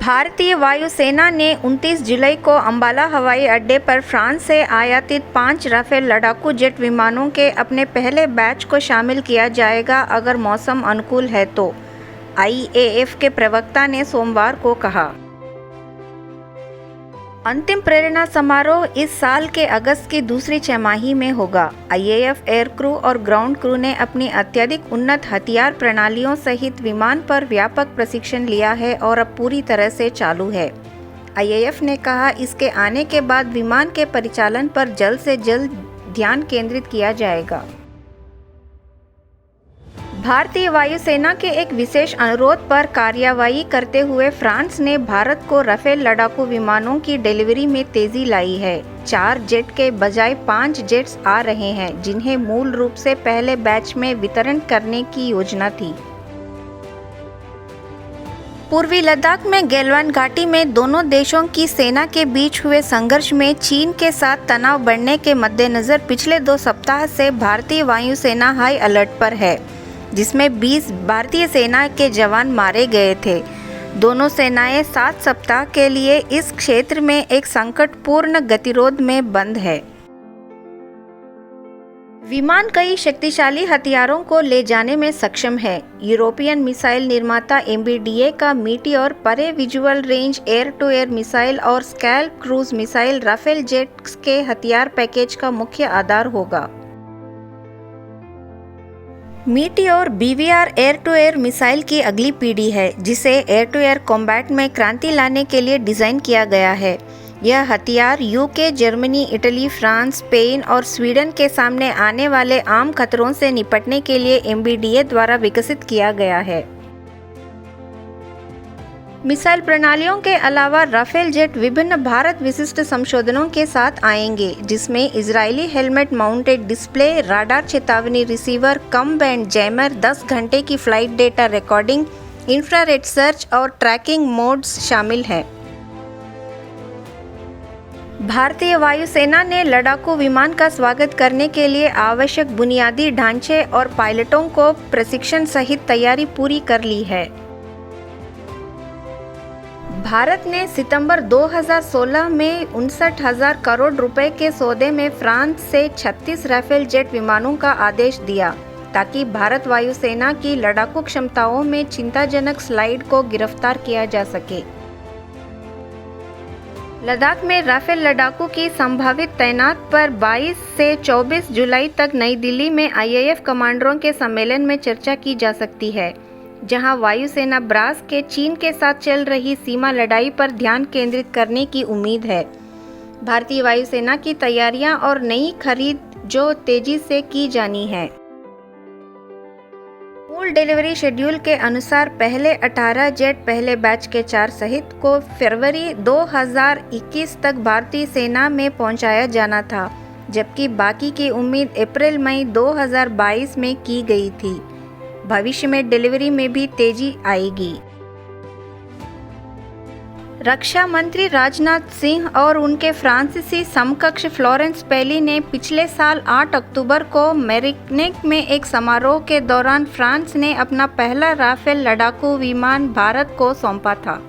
भारतीय वायुसेना ने 29 जुलाई को अंबाला हवाई अड्डे पर फ्रांस से आयातित 5 राफेल लड़ाकू जेट विमानों के अपने पहले बैच को शामिल किया जाएगा अगर मौसम अनुकूल है तो, आईएएफ के प्रवक्ता ने सोमवार को कहा। अंतिम प्रेरणा समारोह इस साल के अगस्त की दूसरी छमाही में होगा। आईएएफ एयर क्रू और ग्राउंड क्रू ने अपनी अत्यधिक उन्नत हथियार प्रणालियों सहित विमान पर व्यापक प्रशिक्षण लिया है और अब पूरी तरह से चालू है। आईएएफ ने कहा, इसके आने के बाद विमान के परिचालन पर जल्द से जल्द ध्यान केंद्रित किया जाएगा। भारतीय वायुसेना के एक विशेष अनुरोध पर कार्रवाई करते हुए फ्रांस ने भारत को राफेल लड़ाकू विमानों की डिलीवरी में तेजी लाई है। 4 जेट के बजाय 5 जेट्स आ रहे हैं, जिन्हें मूल रूप से पहले बैच में वितरण करने की योजना थी। पूर्वी लद्दाख में गैलवान घाटी में दोनों देशों की सेना के बीच हुए संघर्ष में चीन के साथ तनाव बढ़ने के मद्देनजर पिछले 2 सप्ताह से भारतीय वायुसेना हाई अलर्ट पर है, जिसमें 20 भारतीय सेना के जवान मारे गए थे। दोनों सेनाएं 7 सप्ताह के लिए इस क्षेत्र में एक संकटपूर्ण गतिरोध में बंद है। विमान कई शक्तिशाली हथियारों को ले जाने में सक्षम है। यूरोपियन मिसाइल निर्माता एमबीडीए का मीटियोर परे visual range air to air missile और SCALP cruise missile Rafale jets के हथियार पैकेज का मुख्य आधार होगा। Meteor BVR air to air missile की अगली पीढ़ी है, जिसे एयर टू एयर कॉम्बैट में क्रांति लाने के लिए डिज़ाइन किया गया है। यह हथियार UK, Germany, Italy, France, Spain और स्वीडन के सामने आने वाले आम खतरों से निपटने के लिए एमबीडीए द्वारा विकसित किया गया है। मिसाइल प्रणालियों के अलावा राफेल जेट विभिन्न भारत विशिष्ट संशोधनों के साथ आएंगे, जिसमें Israeli helmet mounted display, radar चेतावनी रिसीवर, कम बैंड जैमर, 10 घंटे की flight data recording, infrared search और ट्रैकिंग मोड्स शामिल हैं। भारतीय वायुसेना ने लड़ाकू विमान का स्वागत करने के लिए आवश्यक बुनियादी ढांचे और पायलटों को प्रशिक्षण सहित तैयारी पूरी कर ली है। भारत ने सितंबर 2016 में 59,000 करोड़ रुपए के सौदे में फ्रांस से 36 राफेल जेट विमानों का आदेश दिया, ताकि भारत वायुसेना की लड़ाकू क्षमताओं में चिंताजनक स्लाइड को गिरफ्तार किया जा सके। लद्दाख में राफेल लड़ाकू की संभावित तैनात पर 22 से 24 जुलाई तक नई दिल्ली में आईएएफ कमांडरों के सम्मेलन में चर्चा की जा सकती है, जहां वायुसेना ब्रास के चीन के साथ चल रही सीमा लड़ाई पर ध्यान केंद्रित करने की उम्मीद है। भारतीय वायुसेना की तैयारियां और नई खरीद जो तेजी से की जानी है। मूल डिलीवरी शेड्यूल के अनुसार पहले 18 जेट पहले बैच के 4 सहित को फरवरी 2021 तक भारतीय सेना में पहुंचाया जाना था, जबकि बाकी की उम्मीद अप्रैल-मई 2022 में की गई थी। भविष्य में डिलीवरी में भी तेजी आएगी। रक्षा मंत्री राजनाथ सिंह और उनके फ्रांसीसी समकक्ष फ्लोरेंस पैली ने पिछले साल 8 अक्टूबर को मेरिग्नैक में एक समारोह के दौरान फ्रांस ने अपना पहला राफेल लड़ाकू विमान भारत को सौंपा था।